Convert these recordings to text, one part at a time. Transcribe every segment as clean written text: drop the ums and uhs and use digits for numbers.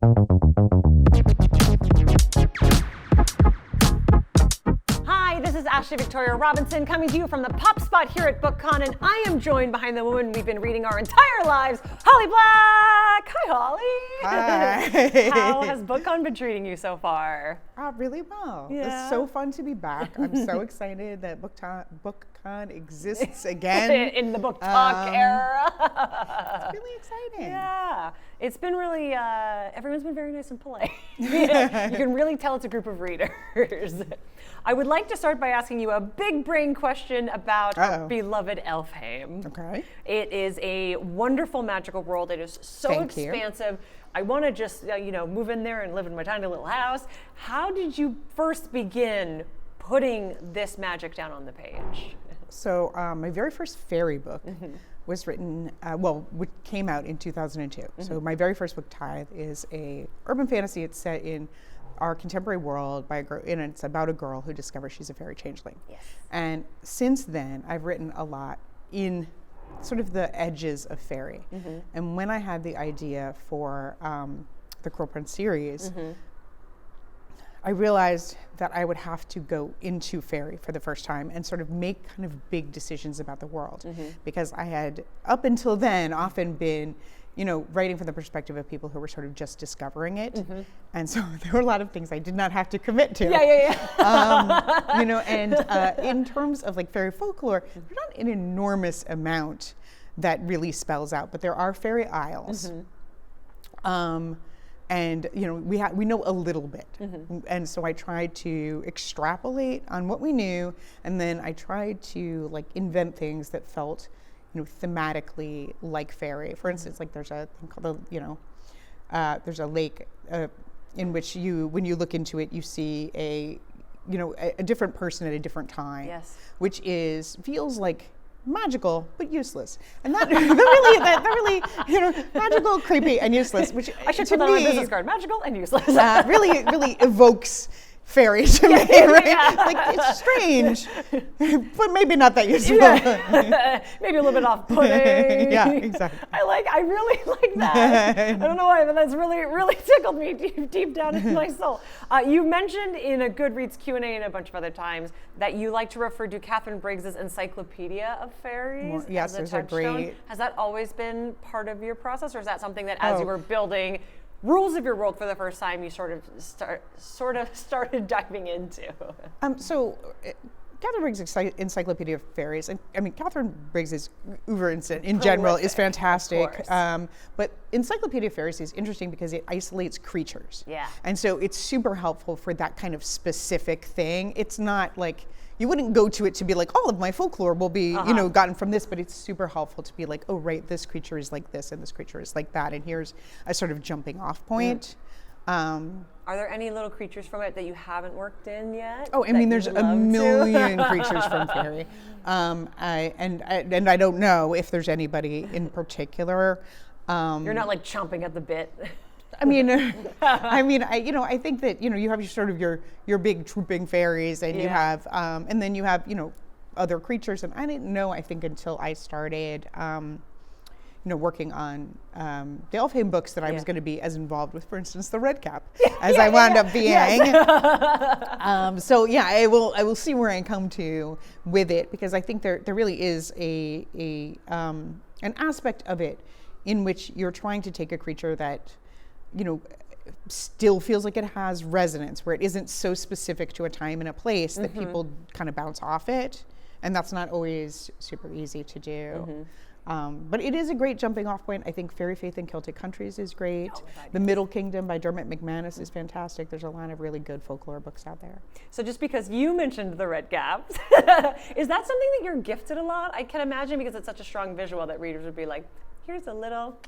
Hi, this is Ashley Victoria Robinson coming to you from the Pop Spot here at BookCon, and I am joined behind the woman we've been reading our entire lives, Holly Black. Hi, Holly. Hi. How has BookCon been treating you so far? Really well. Yeah. It's so fun to be back. I'm so excited that BookCon exists again. In the book talk era. It's really exciting. Yeah. It's been really, everyone's been very nice and polite. Yeah, you can really tell it's a group of readers. I would like to start by asking you a big brain question about our beloved Elfheim. Okay. It is a wonderful magical world. It is so expansive. I want to just, move in there and live in my tiny little house. How did you first begin putting this magic down on the page? So my very first fairy book was written, which came out in 2002. So my very first book, Tithe, is a urban fantasy. It's set in our contemporary world by a girl, and it's about a girl who discovers she's a fairy changeling. Yes. And since then, I've written a lot in sort of the edges of fairy. And when I had the idea for the Cruel Prince series, I realized that I would have to go into fairy for the first time and sort of make kind of big decisions about the world. Because I had, up until then, often been writing from the perspective of people who were sort of just discovering it. And so there were a lot of things I did not have to commit to. And in terms of like fairy folklore, there's not an enormous amount that really spells out, but there are fairy isles. And we know a little bit. And so I tried to extrapolate on what we knew, and then I tried to like invent things that felt thematically like fairy. For instance, like there's a thing called there's a lake in which when you look into it, you see a different person at a different time. Yes. Which feels like magical but useless, and that really magical, creepy, and useless. Which I should put that on a business card: magical and useless. really evokes fairy to me, right? Like it's strange, but maybe not that useful. Maybe a little bit off-putting. Yeah, exactly. I really like that. I don't know why, but that's really tickled me deep down in my soul. You mentioned in a Goodreads Q&A and a bunch of other times that you like to refer to Catherine Briggs's Encyclopedia of Fairies. Yes, as there's a great. Has that always been part of your process, or is that something that as you were building rules of your world for the first time, you sort of started diving into? So Catherine Briggs' Encyclopedia of Fairies, and I mean Catherine Briggs' oeuvre in general is fantastic. But Encyclopedia of Fairies is interesting because it isolates creatures. Yeah. And so it's super helpful for that kind of specific thing. It's not like you wouldn't go to it to be like, all of my folklore will be, gotten from this, but it's super helpful to be like, oh, right, this creature is like this and this creature is like that, and here's a sort of jumping off point. Are there any little creatures from it that you haven't worked in yet? Oh, I mean, there's a million creatures from fairy. And I don't know if there's anybody in particular. You're not like chomping at the bit. I think that you have your big trooping fairies, and you have and then you have other creatures, and I didn't know, I think, until I started working on the Elfheim books that I was going to be as involved with, for instance, the Red Cap, as I wound up being. I will see where I come to with it, because I think there really is an aspect of it in which you're trying to take a creature that still feels like it has resonance, where it isn't so specific to a time and a place that people kind of bounce off it, and that's not always super easy to do. But it is a great jumping off point. I think Fairy Faith in Celtic Countries is great. The Middle Kingdom by Dermot McManus is fantastic. There's a lot of really good folklore books out there. So just because you mentioned the Red Caps, is that something that you're gifted a lot? I can imagine, because it's such a strong visual, that readers would be like, here's a little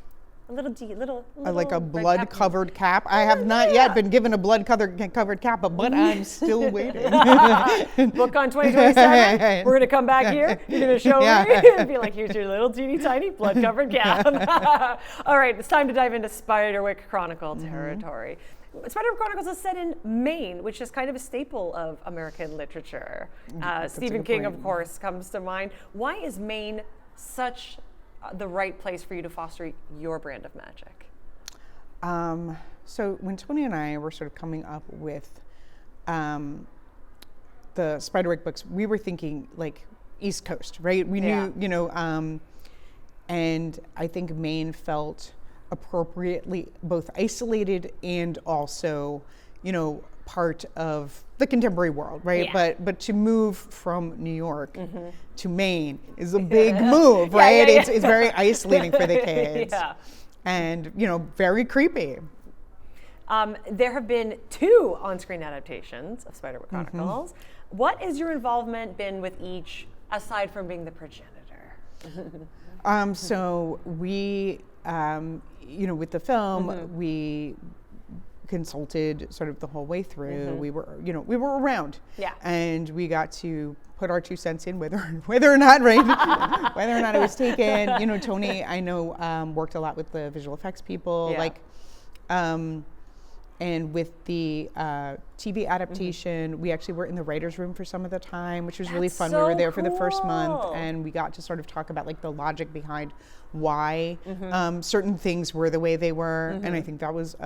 like a blood-covered cap. I have not yet been given a blood-covered cap, but I'm still waiting. BookCon 2027, we're going to come back here, you're going to show me, and be like, here's your little teeny tiny blood-covered cap. All right, it's time to dive into Spiderwick Chronicle territory. Spiderwick Chronicles is set in Maine, which is kind of a staple of American literature. Stephen King, of course, comes to mind. Why is Maine such the right place for you to foster your brand of magic? So when Tony and I were sort of coming up with the Spiderwick books, we were thinking like East Coast, right? We knew, you know, and I think Maine felt appropriately both isolated and also, you know, part of the contemporary world, right? Yeah. But to move from New York to Maine is a big move, right? It's very isolating for the kids, and you know, very creepy. There have been 2 on-screen adaptations of Spiderwick Chronicles. What has your involvement been with each, aside from being the progenitor? So we, you know, with the film, we consulted sort of the whole way through. We were, you know, we were around, and we got to put our 2 cents in, whether or not, right, whether or not it was taken. You know, Tony, I know, worked a lot with the visual effects people, like, and with the TV adaptation, we actually were in the writer's room for some of the time, which was really fun. We were there for the first month, and we got to sort of talk about like the logic behind why certain things were the way they were, and I think that was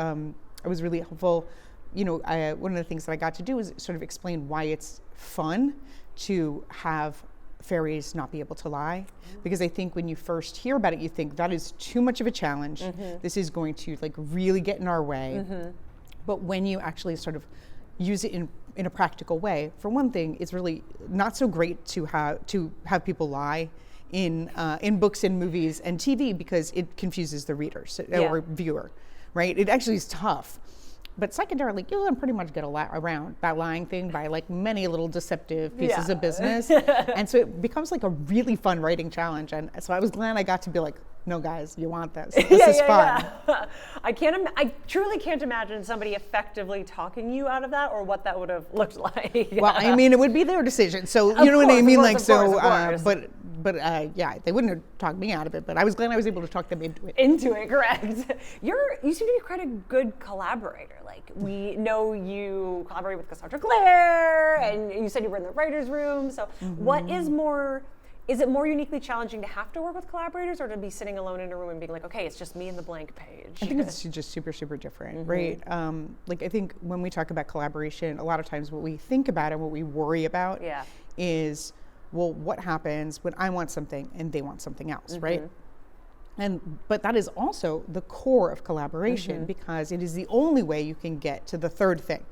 really helpful. You know, one of the things that I got to do was sort of explain why it's fun to have fairies not be able to lie, because I think when you first hear about it, you think that is too much of a challenge. This is going to like really get in our way. But when you actually sort of use it in a practical way, for one thing, it's really not so great to have people lie in books and movies and TV, because it confuses the readers or viewer, right? It actually is tough. But secondarily, you can pretty much get around that lying thing by like many little deceptive pieces of business. And so it becomes like a really fun writing challenge. And so I was glad I got to be like, no guys, you want this. This is fun. I truly can't imagine somebody effectively talking you out of that, or what that would have looked like. Well, I mean, it would be their decision. So you know what I mean? Like, so, but yeah, they wouldn't have talked me out of it, but I was glad I was able to talk them into it. Into it, correct. You seem to be quite a good collaborator. Like, we know you collaborate with Cassandra Clare, and you said you were in the writer's room. So what is it more uniquely challenging to have to work with collaborators, or to be sitting alone in a room and being like, okay, it's just me and the blank page? I think it's just super, super different, right? Like, I think when we talk about collaboration, a lot of times what we think about and what we worry about is, well, what happens when I want something and they want something else, right? But that is also the core of collaboration, because it is the only way you can get to the third thing,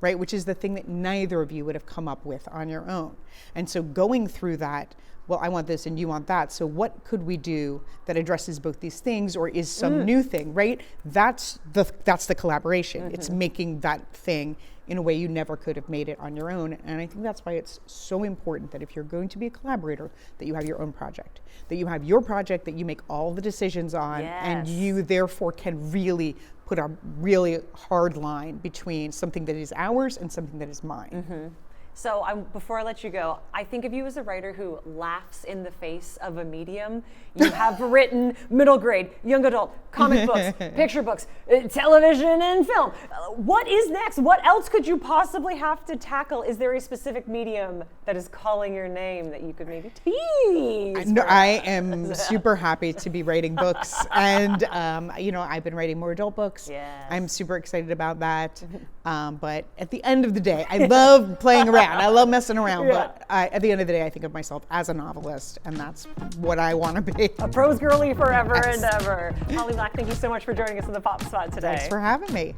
right? Which is the thing that neither of you would have come up with on your own. And so going through that, well, I want this and you want that, so what could we do that addresses both these things, or is some new thing, right? That's the collaboration. It's making that thing in a way you never could have made it on your own. And I think that's why it's so important that if you're going to be a collaborator, that you have your own project, that you have your project that you make all the decisions on, and you therefore can really put a really hard line between something that is ours and something that is mine. So before I let you go, I think of you as a writer who laughs in the face of a medium. You have written middle grade, young adult, comic books, picture books, television and film. What is next? What else could you possibly have to tackle? Is there a specific medium that is calling your name that you could maybe tease? No, I am super happy to be writing books. And, you know, I've been writing more adult books. I'm super excited about that. But at the end of the day, I love playing around. I love messing around, but at the end of the day, I think of myself as a novelist, and that's what I want to be. A prose girly forever and ever. Holly Black, thank you so much for joining us in the Pop Spot today. Thanks for having me.